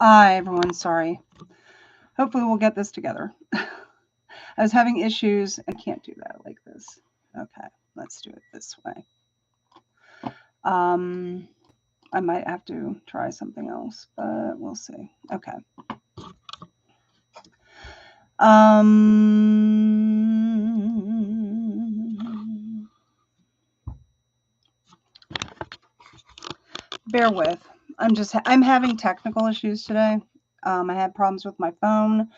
Hi, everyone. Sorry. Hopefully, we'll get this together. I was having issues. I can't do that like this. Okay, let's do it this way. Um, I might have to try something else, but we'll see. Okay. Bear with. I'm having technical issues today. I had problems with my phone,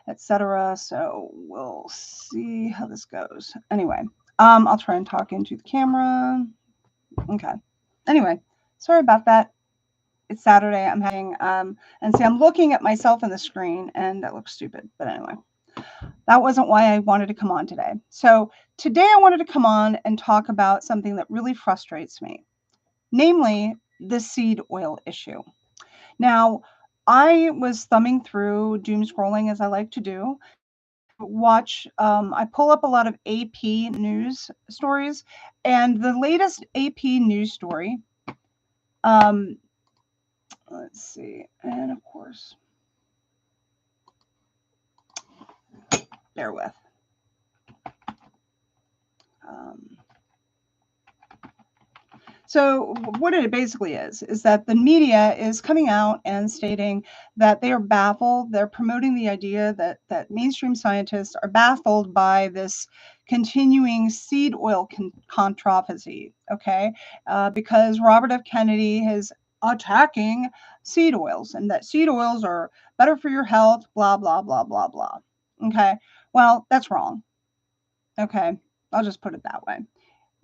etc. So we'll see how this goes. Anyway, I'll try and talk into the camera. Okay. Anyway, sorry about that. It's Saturday. I'm having and see, I'm looking at myself in the screen, and that looks stupid. But anyway, that wasn't why I wanted to come on today. So today I wanted to come on and talk about something that really frustrates me, namely the seed oil issue. Now, I was thumbing through doom scrolling as I like to do to watch. I pull up a lot of AP news stories, and the latest AP news story. Um, let's see, and of course, bear with. Um, so what it basically is that the media is coming out and stating that they are baffled. They're promoting the idea that mainstream scientists are baffled by this continuing seed oil controversy. Okay, because Robert F. Kennedy is attacking seed oils and that seed oils are better for your health. Blah blah blah blah blah. Okay, well that's wrong. Okay, I'll just put it that way.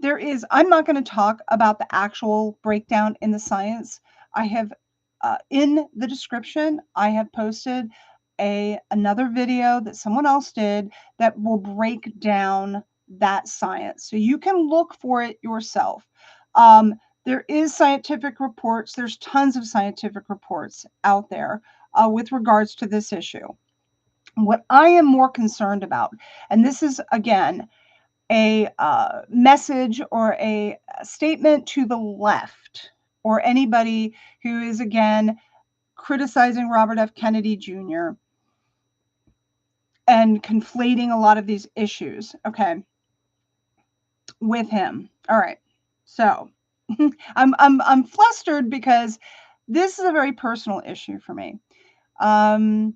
I'm not going to talk about the actual breakdown in the science. I have in the description, I have posted another video that someone else did that will break down that science. So you can look for it yourself. There is scientific reports. There's tons of scientific reports out there with regards to this issue. What I am more concerned about, and this is again a message or a statement to the left or anybody who is again criticizing Robert F. Kennedy Jr. and conflating a lot of these issues, okay, with him. All right. So, I'm flustered because this is a very personal issue for me. Um,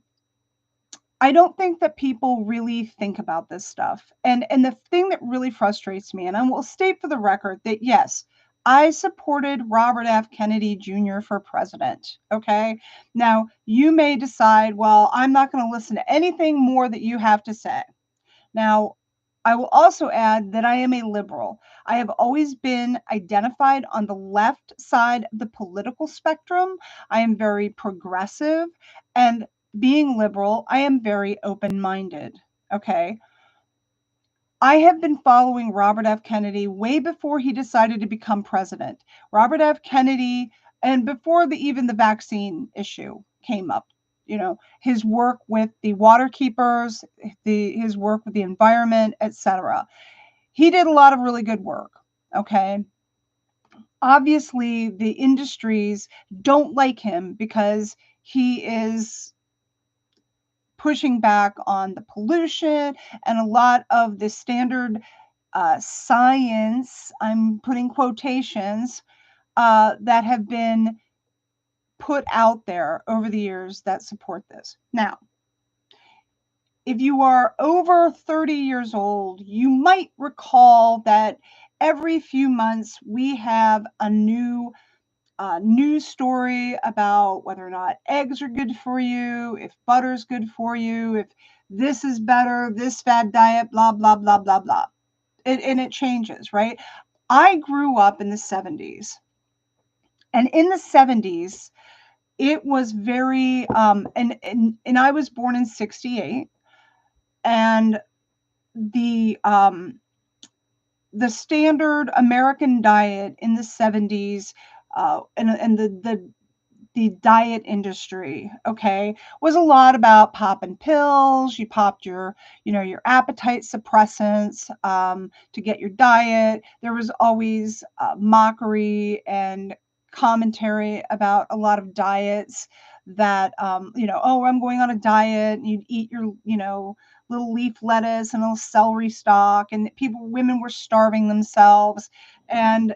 I don't think that people really think about this stuff. And the thing that really frustrates me, and I will state for the record that yes, I supported Robert F. Kennedy Jr. for president. Okay. Now, you may decide, well, I'm not going to listen to anything more that you have to say. Now, I will also add that I am a liberal. I have always been identified on the left side of the political spectrum. I am very progressive. And being liberal, I am very open minded. Okay. I have been following Robert F. Kennedy way before he decided to become president. Robert F. Kennedy, and before even the vaccine issue came up, his work with the water keepers, his work with the environment, etc. He did a lot of really good work. Okay. Obviously, the industries don't like him because he is pushing back on the pollution and a lot of the standard science, I'm putting quotations, that have been put out there over the years that support this. Now, if you are over 30 years old, you might recall that every few months we have a new news story about whether or not eggs are good for you, if butter's good for you, if this is better, this fad diet, blah, blah, blah, blah, blah. And it changes, right? I grew up in the 70s. And in the 70s, it was very, and I was born in 68. And the the standard American diet in the 70s, and the diet industry, okay, was a lot about popping pills. You popped your appetite suppressants to get your diet. There was always mockery and commentary about a lot of diets that, oh, I'm going on a diet, and you'd eat your, little leaf lettuce and a little celery stalk, and women were starving themselves, and,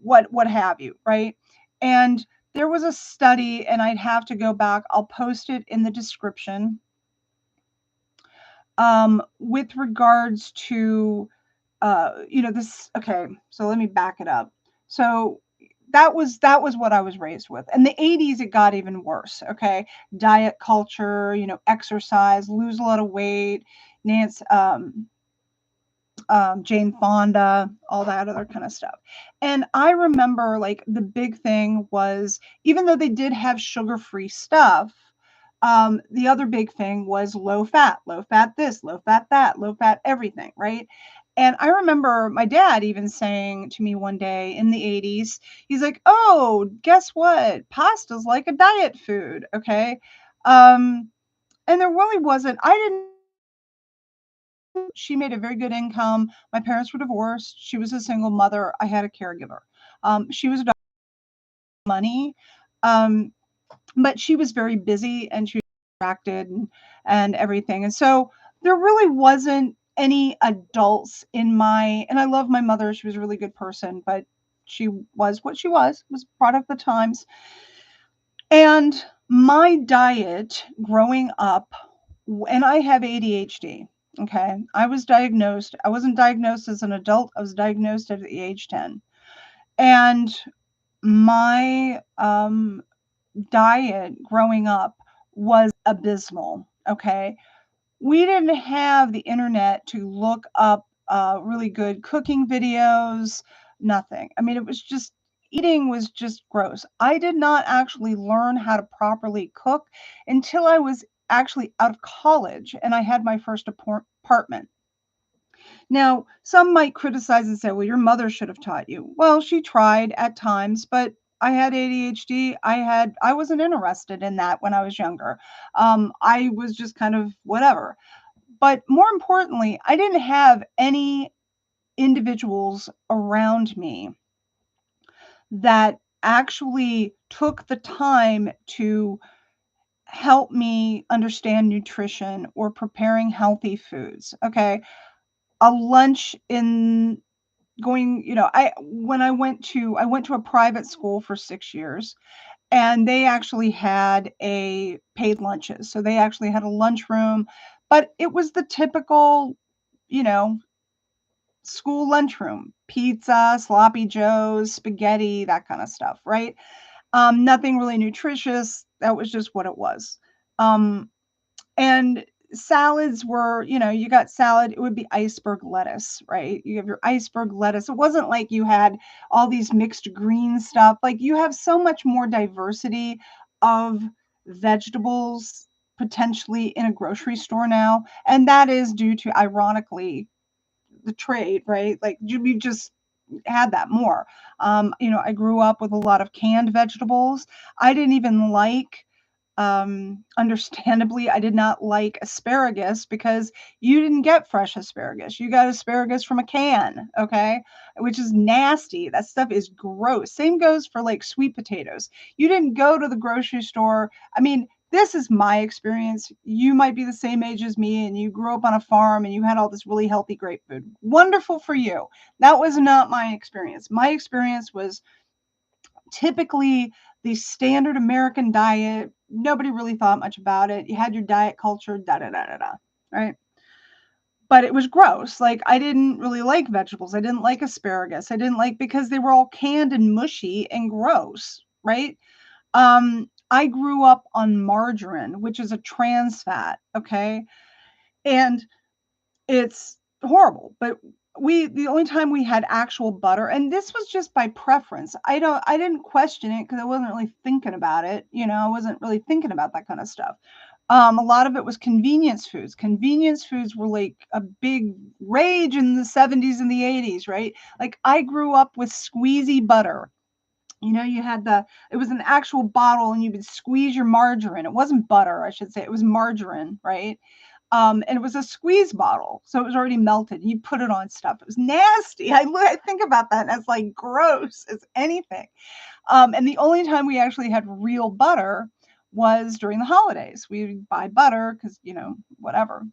what have you, right? And there was a study, and I'd have to go back, I'll post it in the description, with regards to, this. Okay, so let me back it up. So that was what I was raised with. In the 80s, it got even worse. Okay, diet culture, exercise, lose a lot of weight, Nance, Jane Fonda, all that other kind of stuff. And I remember, like, the big thing was, even though they did have sugar-free stuff, the other big thing was low fat this, low fat that, low fat everything, right? And I remember my dad even saying to me one day in the 80s, he's like, "Oh, guess what? Pasta's like a diet food." Okay. Um, and there really wasn't, I didn't, she made a very good income. My parents were divorced. She was a single mother. I had a caregiver. She was about money. Um, but she was very busy, and she was distracted, and everything. And so there really wasn't any adults in my, and I love my mother. She was a really good person, but she was what she was a product of the times. And my diet growing up, and I have ADHD. Okay. I was diagnosed. I wasn't diagnosed as an adult. I was diagnosed at the age 10. And my diet growing up was abysmal. Okay. We didn't have the internet to look up really good cooking videos, nothing. I mean, it was just, eating was just gross. I did not actually learn how to properly cook until I was actually out of college and I had my first apartment. Now, some might criticize and say, well, your mother should have taught you. Well, she tried at times, but I had ADHD. I wasn't interested in that when I was younger. I was just kind of whatever. But more importantly, I didn't have any individuals around me that actually took the time to help me understand nutrition or preparing healthy foods. Okay. A lunch in going, I when I went to a private school for 6 years, and they actually had a paid lunches. So they actually had a lunchroom, but it was the typical, you know, school lunchroom, pizza, sloppy joes, spaghetti, that kind of stuff, right? Nothing really nutritious. That was just what it was. Um, and salads were, you got salad, it would be iceberg lettuce, right? You have your iceberg lettuce. It wasn't like you had all these mixed green stuff. Like, you have so much more diversity of vegetables potentially in a grocery store now. And that is due to, ironically, the trade, right? Like, we just had that more. I grew up with a lot of canned vegetables. I didn't even like, understandably, I did not like asparagus because you didn't get fresh asparagus. You got asparagus from a can, okay? Which is nasty. That stuff is gross. Same goes for, like, sweet potatoes. You didn't go to the grocery store. I mean, this is my experience. You might be the same age as me and you grew up on a farm and you had all this really healthy, great food. Wonderful for you. That was not my experience. My experience was typically the standard American diet. Nobody really thought much about it. You had your diet culture, da da da da da, right? But it was gross. Like, I didn't really like vegetables. I didn't like asparagus. I didn't like, because they were all canned and mushy and gross, right? I grew up on margarine, which is a trans fat, okay? And it's horrible, but the only time we had actual butter, and this was just by preference. I didn't question it because I wasn't really thinking about it. I wasn't really thinking about that kind of stuff. A lot of it was convenience foods. Convenience foods were like a big rage in the 70s and the 80s, right? Like, I grew up with squeezy butter. You had it was an actual bottle and you would squeeze your margarine. It wasn't butter, I should say. It was margarine, right? And it was a squeeze bottle, so it was already melted. You put it on stuff. It was nasty. I think about that, and it's like gross as anything. And the only time we actually had real butter was during the holidays. We would buy butter because, whatever.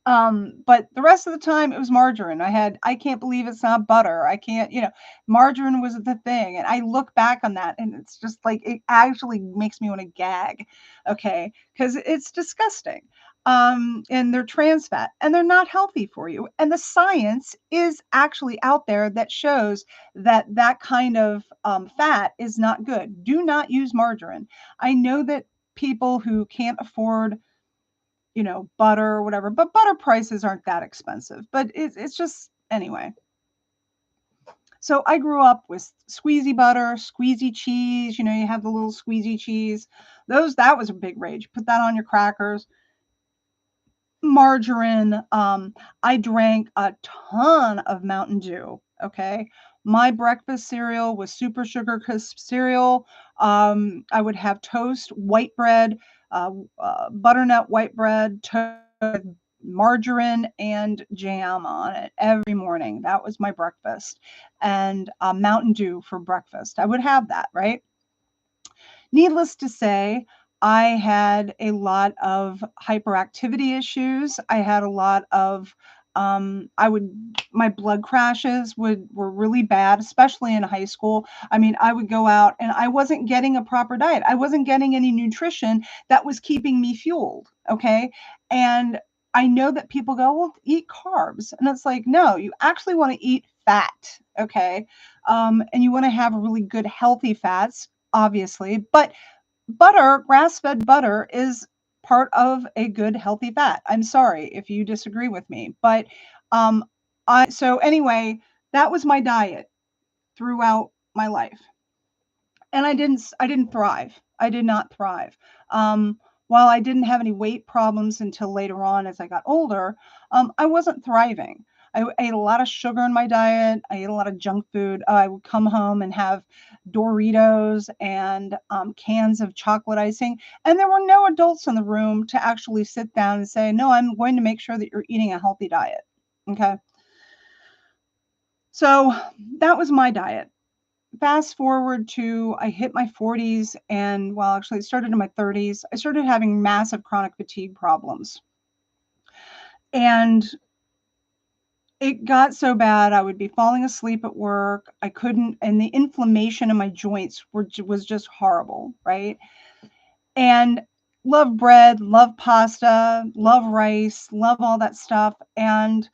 But the rest of the time it was margarine. I can't believe it's not butter. I can't, margarine was the thing. And I look back on that and it's just like, it actually makes me want to gag. Okay. Cause it's disgusting. And they're trans fat and they're not healthy for you. And the science is actually out there that shows that that kind of fat is not good. Do not use margarine. I know that people who can't afford butter or whatever, but butter prices aren't that expensive. But it's just, anyway. So I grew up with squeezy butter, squeezy cheese. You have the little squeezy cheese. That was a big rage. Put that on your crackers. Margarine. I drank a ton of Mountain Dew. Okay. My breakfast cereal was Super Sugar Crisp cereal. I would have toast, white bread, butternut white bread, toast, margarine, and jam on it every morning. That was my breakfast. And Mountain Dew for breakfast. I would have that, right? Needless to say, I had a lot of hyperactivity issues. I had a lot of my blood crashes were really bad, especially in high school. I mean, I would go out and I wasn't getting a proper diet. I wasn't getting any nutrition that was keeping me fueled. Okay. And I know that people go, well, eat carbs. And it's like, no, you actually want to eat fat. Okay. And you want to have really good, healthy fats, obviously, but butter, grass-fed butter is part of a good healthy fat. I'm sorry if you disagree with me, but um so anyway, that was my diet throughout my life. And I didn't thrive. I did not thrive. While I didn't have any weight problems until later on as I got older, I wasn't thriving. I ate a lot of sugar in my diet. I ate a lot of junk food. I would come home and have Doritos and cans of chocolate icing. And there were no adults in the room to actually sit down and say, no, I'm going to make sure that you're eating a healthy diet. Okay. So that was my diet. Fast forward to I hit my 40s, and well, actually it started in my 30s. I started having massive chronic fatigue problems. And it got so bad I would be falling asleep at work. I couldn't, and the inflammation in my joints was just horrible, right? And love bread, love pasta, love rice, love all that stuff. And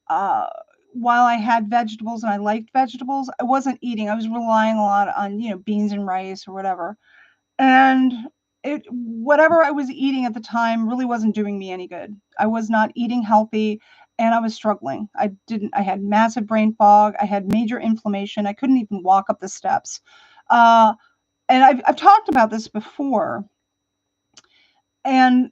uh, while I had vegetables and I liked vegetables, I wasn't eating. I was relying a lot on, beans and rice or whatever. And whatever I was eating at the time really wasn't doing me any good. I was not eating healthy and I was struggling. I had massive brain fog. I had major inflammation. I couldn't even walk up the steps. And I've talked about this before. And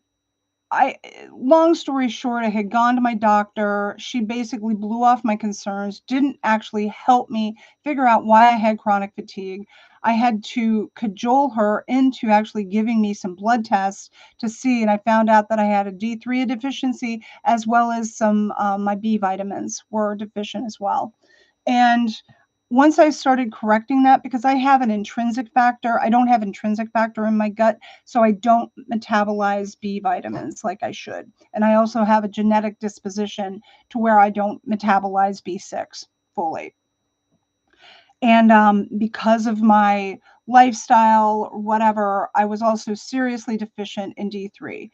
long story short, I had gone to my doctor. She basically blew off my concerns, didn't actually help me figure out why I had chronic fatigue. I had to cajole her into actually giving me some blood tests to see, and I found out that I had a D3 deficiency as well as some my B vitamins were deficient as well. And once I started correcting that, because I have an intrinsic factor, I don't have intrinsic factor in my gut, so I don't metabolize B vitamins like I should. And I also have a genetic disposition to where I don't metabolize B6 folate. And because of my lifestyle or whatever, I was also seriously deficient in D3.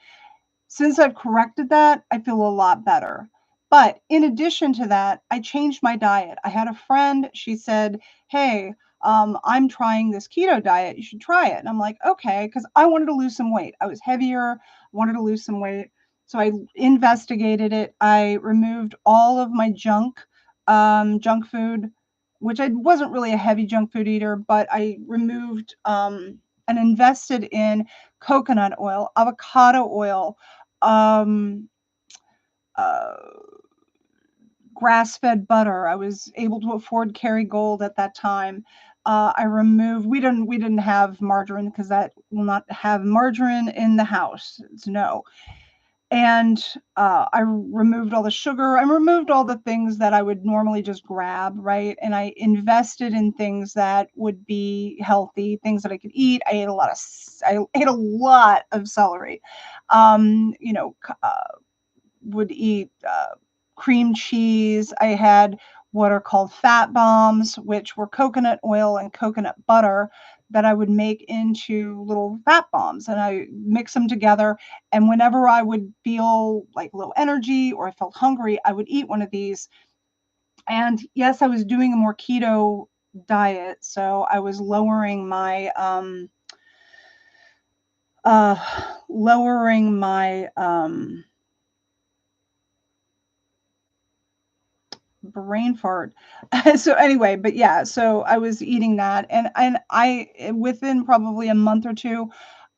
Since I've corrected that, I feel a lot better. But in addition to that, I changed my diet. I had a friend, she said, hey, I'm trying this keto diet. You should try it. And I'm like, okay, because I wanted to lose some weight. I was heavier, wanted to lose some weight. So I investigated it. I removed all of my junk food, which I wasn't really a heavy junk food eater, but I removed and invested in coconut oil, avocado oil, um, uh, grass-fed butter. I was able to afford Kerrygold at that time. I removed. We didn't have margarine because that will not have margarine in the house. It's no. And I removed all the sugar. I removed all the things that I would normally just grab, right? And I invested in things that would be healthy, things that I could eat. I ate a lot of celery. You know, would eat cream cheese. I had what are called fat bombs, which were coconut oil and coconut butter that I would make into little fat bombs, and I mix them together. And whenever I would feel like low energy or I felt hungry, I would eat one of these. And yes, I was doing a more keto diet, so I was uh, lowering my brain fart. So anyway, but yeah, so I was eating that, and I within probably a month or two,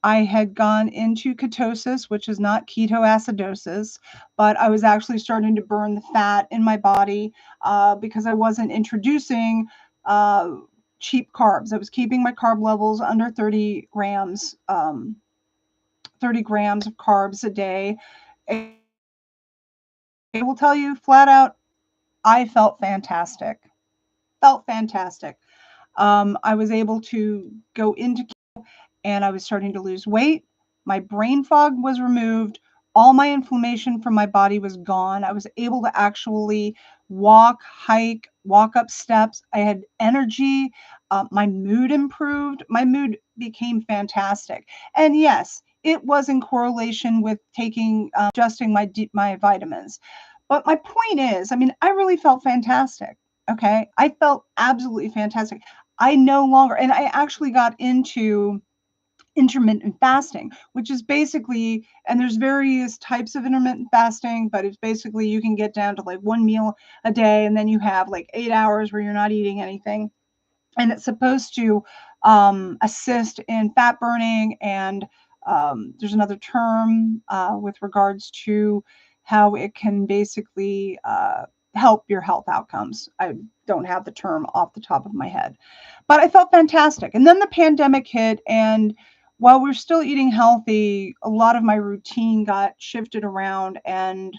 I had gone into ketosis, which is not ketoacidosis, but I was actually starting to burn the fat in my body because I wasn't introducing uh, cheap carbs. I was keeping my carb levels under 30 grams of carbs a day. I will tell you flat out, I felt fantastic. Felt fantastic. I was able to go into and I was starting to lose weight. My brain fog was removed. All my inflammation from my body was gone. I was able to actually walk, hike, walk up steps. I had energy. My mood improved. My mood became fantastic. And yes, it was in correlation with taking, adjusting my vitamins. But my point is, I mean, I really felt fantastic. Okay. I felt absolutely fantastic. I no longer, and I actually got into intermittent fasting, which is basically, and there's various types of intermittent fasting, but it's basically you can get down to like one meal a day and then you have like 8 hours where you're not eating anything. And it's supposed to assist in fat burning. And there's another term with regards to how it can basically help your health outcomes. I don't have the term off the top of my head, but I felt fantastic. And then the pandemic hit, and while we're still eating healthy, a lot of my routine got shifted around, and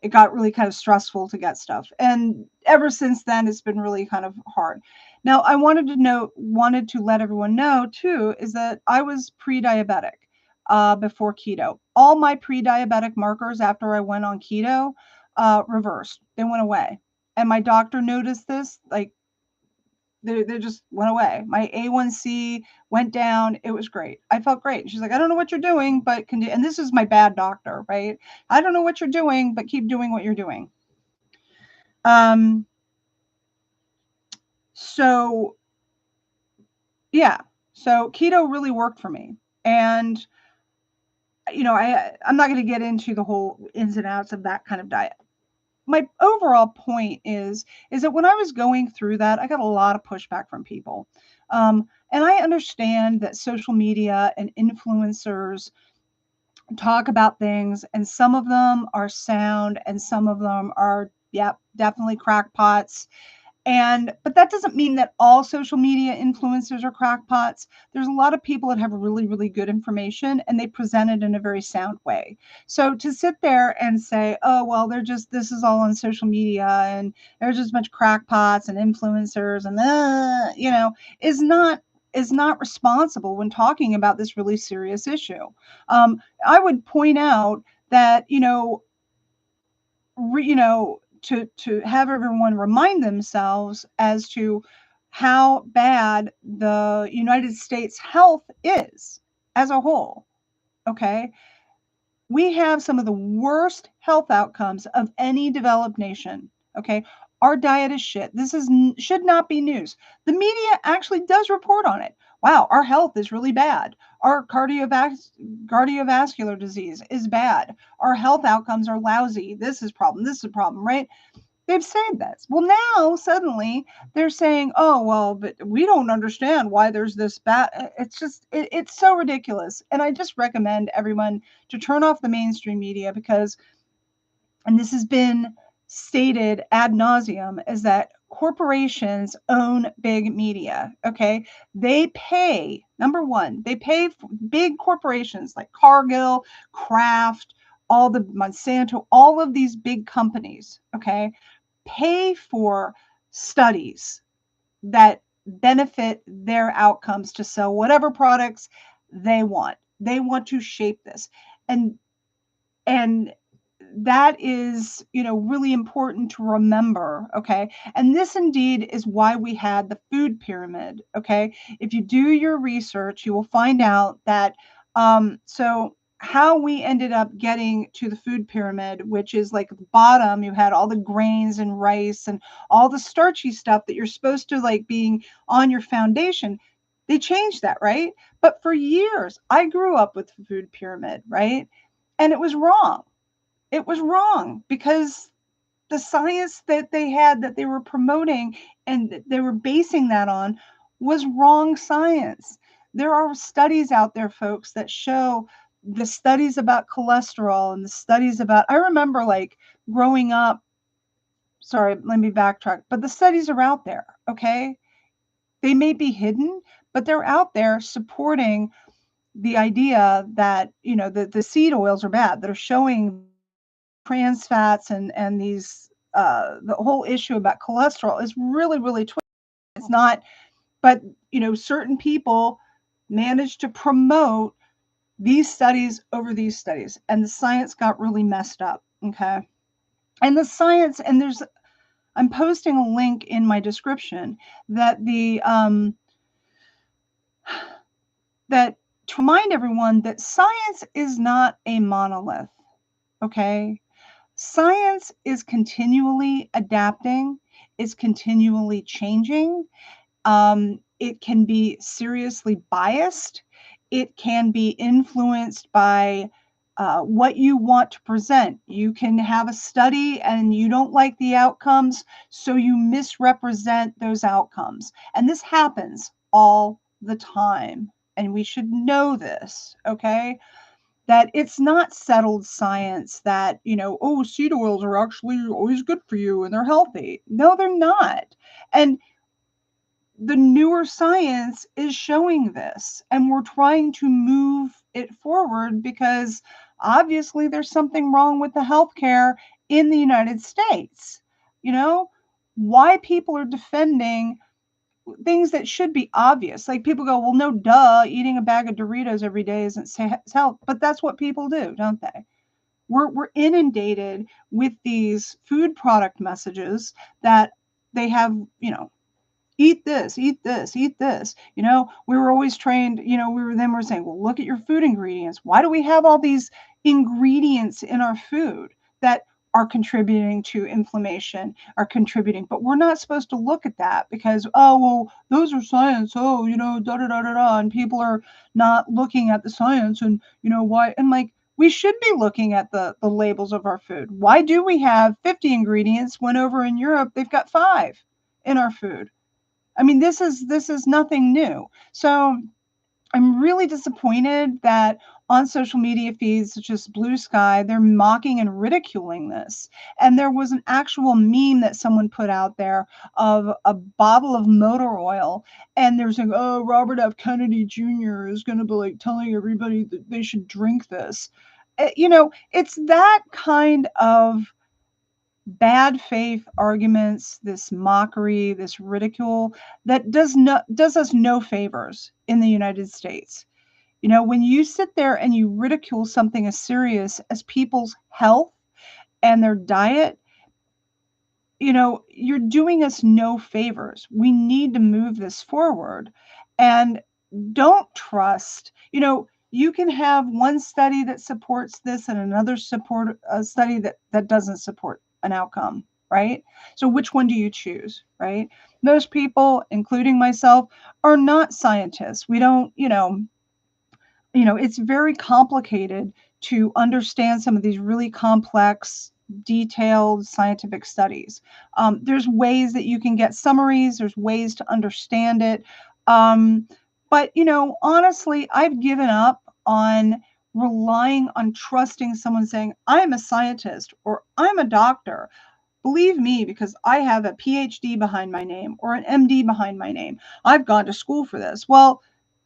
it got really kind of stressful to get stuff. And ever since then, it's been really kind of hard. Now, I wanted to let everyone know too, is that I was pre-diabetic before keto. All my pre-diabetic markers after I went on keto reversed. They went away. And my doctor noticed this, like they just went away. My A1C went down. It was great. I felt great. She's like, I don't know what you're doing, but and this is my bad doctor, right? I don't know what you're doing, but keep doing what you're doing. Um, so yeah, so keto really worked for me. And I'm not going to get into the whole ins and outs of that kind of diet. My overall point is that when I was going through that, I got a lot of pushback from people. And I understand that social media and influencers talk about things, and some of them are sound and some of them are, yeah, definitely crackpots. And but that doesn't mean that all social media influencers are crackpots. There's a lot of people that have really, really good information and they present it in a very sound way. So to sit there and say, oh, well, this is all on social media and there's just a bunch of crackpots and influencers and, is not responsible when talking about this really serious issue. I would point out that, to have everyone remind themselves as to how bad the United States health is as a whole. Okay. We have some of the worst health outcomes of any developed nation. Okay. Our diet is shit. Should not be news. The media actually does report on it. Wow, our health is really bad. Our cardiovascular disease is bad. Our health outcomes are lousy. This is a problem. This is a problem, right? They've said this. Well, now suddenly they're saying, "Oh, well, but we don't understand why there's this bad." It's so ridiculous. And I just recommend everyone to turn off the mainstream media because, and this has been stated ad nauseum, is that corporations own big media. Okay, they pay, number one, they pay big corporations like Cargill, Kraft. all the Monsanto, all of these big companies, okay, pay for studies that benefit their outcomes to sell whatever products they want. They want to shape this. And that is, really important to remember, okay? And this indeed is why we had the food pyramid, okay? If you do your research, you will find out that so how we ended up getting to the food pyramid, which is like at the bottom, you had all the grains and rice and all the starchy stuff that you're supposed to like being on your foundation. They changed that, right? But for years, I grew up with the food pyramid, right? And it was wrong. It was wrong because the science that they had that they were promoting and that they were basing that on was wrong science. There are studies out there, folks, that show the studies about cholesterol and the studies about, I remember like growing up, sorry, let me backtrack, but the studies are out there, okay? They may be hidden, but they're out there supporting the idea that, the seed oils are bad, that are showing trans fats and these the whole issue about cholesterol is really, really twisted. It's not, but certain people manage to promote these studies over these studies, and the science got really messed up. Okay. And the science, and I'm posting a link in my description that that to remind everyone that science is not a monolith. Okay. Science is continually adapting, is continually changing. It can be seriously biased. It can be influenced by what you want to present. You can have a study and you don't like the outcomes, so you misrepresent those outcomes. And this happens all the time. And we should know this, okay? That it's not settled science that, oh, seed oils are actually always good for you and they're healthy. No, they're not. And the newer science is showing this, and we're trying to move it forward because obviously there's something wrong with the healthcare in the United States. Why people are defending things that should be obvious. Like people go, well, no, duh, eating a bag of Doritos every day isn't health, but that's what people do, don't they? We're inundated with these food product messages that they have, eat this, eat this, eat this. We were always trained, we're saying, well, look at your food ingredients. Why do we have all these ingredients in our food that are contributing to inflammation, are contributing? But we're not supposed to look at that because, oh, well, those are science. Oh, da da da da da. And people are not looking at the science and, why. And like, we should be looking at the labels of our food. Why do we have 50 ingredients when over in Europe they've got 5 in our food? I mean, this is nothing new. So I'm really disappointed that on social media feeds such as Blue Sky, they're mocking and ridiculing this. And there was an actual meme that someone put out there of a bottle of motor oil, and they're saying, "Oh, Robert F. Kennedy Jr. is going to be like telling everybody that they should drink this." It's that kind of bad faith arguments, this mockery, this ridicule that does us no favors in the United States. When you sit there and you ridicule something as serious as people's health and their diet, you're doing us no favors. We need to move this forward and don't trust, you can have one study that supports this and another study that doesn't support an outcome, right? So which one do you choose, right? Most people, including myself, are not scientists. We don't, it's very complicated to understand some of these really complex, detailed scientific studies. There's ways that you can get summaries, there's ways to understand it. But, honestly, I've given up on relying on trusting someone saying, I'm a scientist or I'm a doctor. Believe me, because I have a PhD behind my name or an MD behind my name. I've gone to school for this. Well,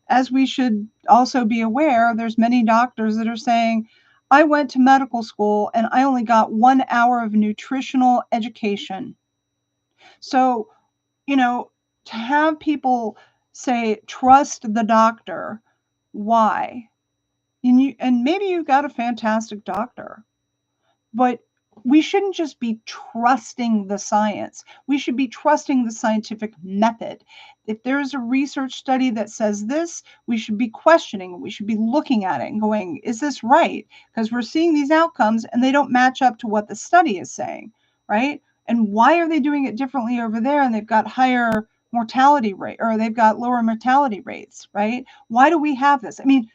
as we should also be aware, there's many doctors that are saying, I went to medical school and I only got 1 hour of nutritional education. So, you know, to have people say, trust the doctor, why? And maybe you've got a fantastic doctor, but we shouldn't just be trusting the science. We should be trusting the scientific method. If there's a research study that says this, we should be questioning. We should be looking at it and going, is this right? Because we're seeing these outcomes and they don't match up to what the study is saying, right? And why are they doing it differently over there and they've got higher mortality rate or they've got lower mortality rates, right? Why do we have this? I mean,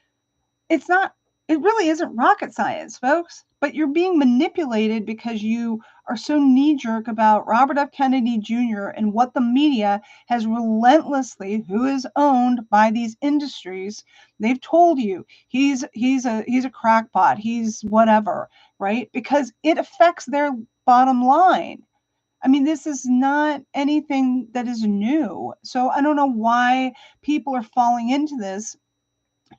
it's not it really isn't rocket science, folks, but you're being manipulated because you are so knee-jerk about Robert F. Kennedy Jr. and what the media has relentlessly, who is owned by these industries, they've told you he's a crackpot, he's whatever, right? Because it affects their bottom line. I mean, this is not anything that is new. So I don't know why people are falling into this.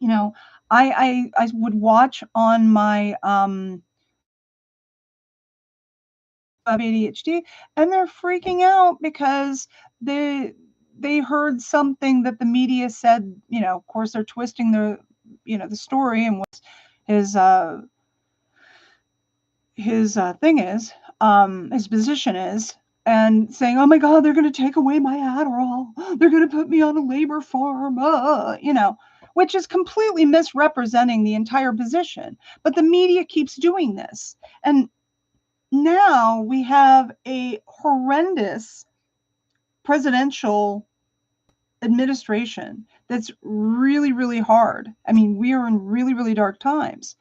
You know, I would watch on my of ADHD, and they're freaking out because they they heard something that the media said. You know, of course, they're twisting the story and what his uh his thing is, his position is, and saying, "Oh my God, they're going to take away my Adderall. They're going to put me on a labor farm." Which is completely misrepresenting the entire position. But the media keeps doing this, and now we have a horrendous presidential administration that's really, really hard. I mean, we are in really, really dark times.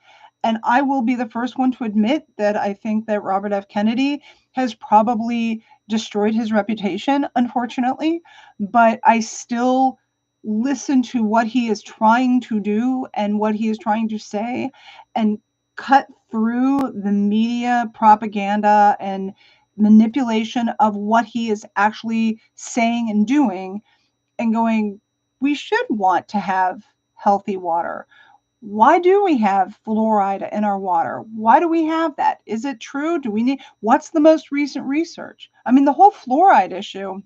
And I will be the first one to admit that I think that Robert F. Kennedy has probably destroyed his reputation, unfortunately. But I still listen to what he is trying to do and what he is trying to say and cut through the media propaganda and manipulation of what he is actually saying and doing and going, we should want to have healthy water. Why do we have fluoride in our water? Why do we have that? Is it true? Do we need, what's the most recent research? I mean, the whole fluoride issue,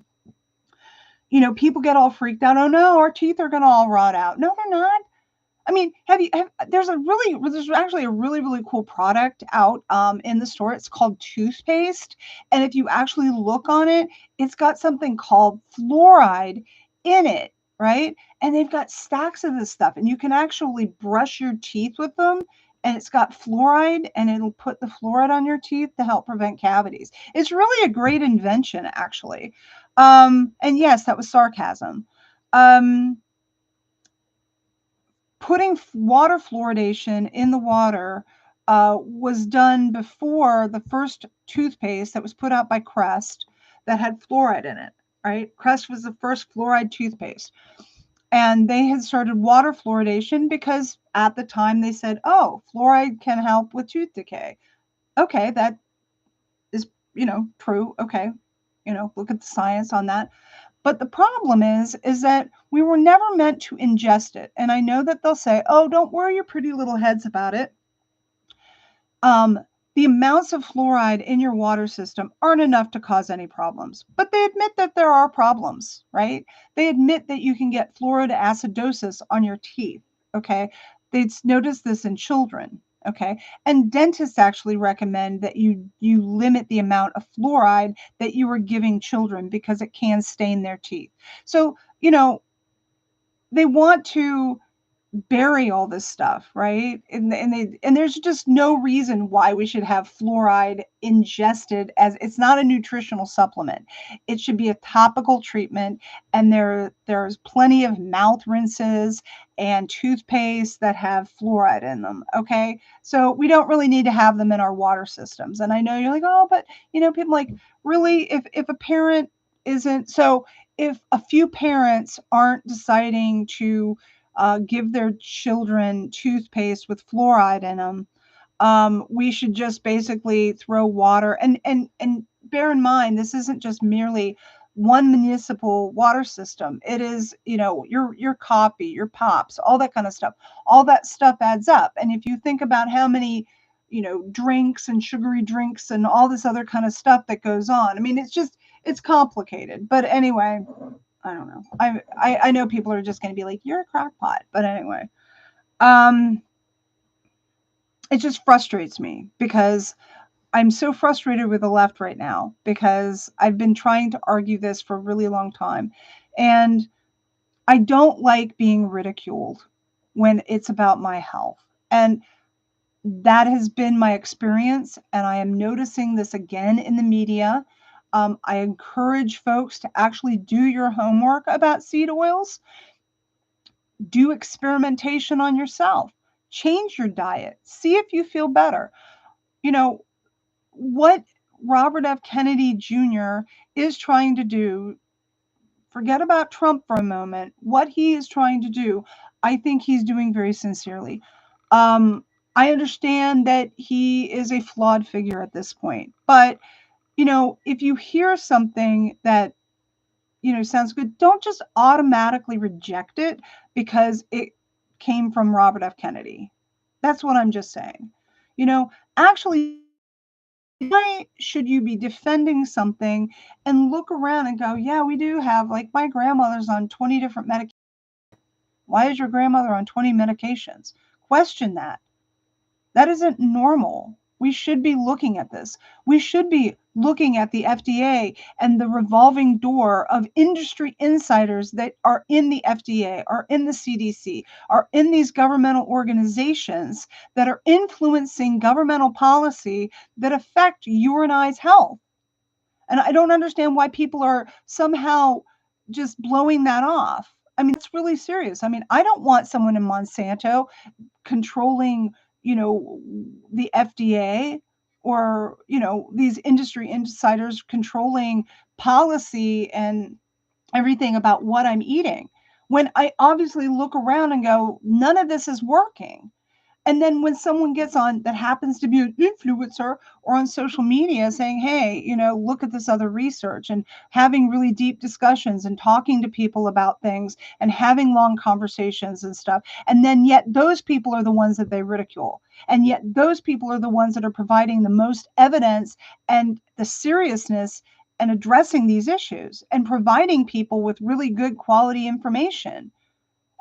people get all freaked out. Oh no, our teeth are going to all rot out. No, they're not. I mean, there's actually a really, really cool product out in the store. It's called toothpaste. And if you actually look on it, it's got something called fluoride in it, right? And they've got stacks of this stuff. And you can actually brush your teeth with them. And it's got fluoride and it'll put the fluoride on your teeth to help prevent cavities. It's really a great invention, actually. And yes, that was sarcasm. Um, Putting water fluoridation in the water was done before the first toothpaste that was put out by Crest that had fluoride in it, right? Crest was the first fluoride toothpaste. And they had started water fluoridation because at the time they said, oh, fluoride can help with tooth decay. Okay, that is, true. Okay, look at the science on that. But the problem is that we were never meant to ingest it. And I know that they'll say, oh, don't worry your pretty little heads about it. Um, the amounts of fluoride in your water system aren't enough to cause any problems. But they admit that there are problems, right? They admit that you can get fluoridacidosis on your teeth, okay? They'd notice this in children, okay? And dentists actually recommend that you limit the amount of fluoride that you are giving children because it can stain their teeth. So, they want to bury all this stuff, right? And there's just no reason why we should have fluoride ingested, as it's not a nutritional supplement. It should be a topical treatment, and there's plenty of mouth rinses and toothpaste that have fluoride in them. Okay, so we don't really need to have them in our water systems. And I know you're like, oh, but people like, really, if a parent isn't, so if a few parents aren't deciding to give their children toothpaste with fluoride in them, we should just basically throw water. And bear in mind, this isn't just merely one municipal water system. It is, your coffee, your pops, all that kind of stuff. All that stuff adds up. And if you think about how many drinks and sugary drinks and all this other kind of stuff that goes on. I mean, it's complicated. But anyway, I don't know. I know people are just going to be like, you're a crackpot. But anyway, it just frustrates me because I'm so frustrated with the left right now because I've been trying to argue this for a really long time. And I don't like being ridiculed when it's about my health. And that has been my experience. And I am noticing this again in the media. I encourage folks to actually do your homework about seed oils, do experimentation on yourself, change your diet, see if you feel better. You know, what Robert F. Kennedy Jr. is trying to do, forget about Trump for a moment, what he is trying to do, I think he's doing very sincerely. I understand that he is a flawed figure at this point, but if you hear something that sounds good, don't just automatically reject it because it came from Robert F. Kennedy. That's what I'm just saying. Actually, why should you be defending something and look around and go, yeah, we do have, like, my grandmother's on 20 different medications. Why is your grandmother on 20 medications? Question that. That isn't normal. We should be looking at this. We should be looking at the FDA and the revolving door of industry insiders that are in the FDA, are in the CDC, are in these governmental organizations that are influencing governmental policy that affect your and I's health. And I don't understand why people are somehow just blowing that off. I mean, it's really serious. I mean, I don't want someone in Monsanto controlling, the FDA, or, these industry insiders controlling policy and everything about what I'm eating. When I obviously look around and go, none of this is working. And then when someone gets on that happens to be an influencer or on social media saying, hey, look at this other research, and having really deep discussions and talking to people about things and having long conversations and stuff. And then yet those people are the ones that they ridicule. And yet those people are the ones that are providing the most evidence and the seriousness and addressing these issues and providing people with really good quality information.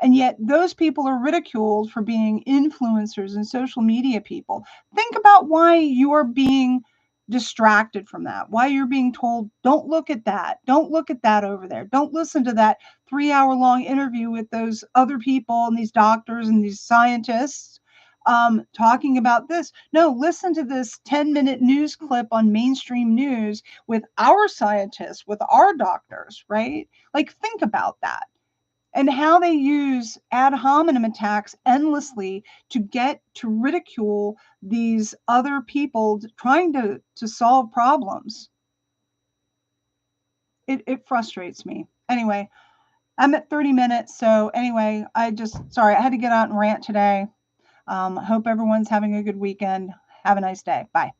And yet those people are ridiculed for being influencers and social media people. Think about why you are being distracted from that, why you're being told, don't look at that, don't look at that over there, don't listen to that 3-hour long interview with those other people and these doctors and these scientists talking about this. No, listen to this 10-minute news clip on mainstream news with our scientists, with our doctors, right? Like, think about that and how they use ad hominem attacks endlessly to get to ridicule these other people trying to solve problems. It frustrates me. Anyway, I'm at 30 minutes. So anyway, sorry, I had to get out and rant today. Hope everyone's having a good weekend. Have a nice day. Bye.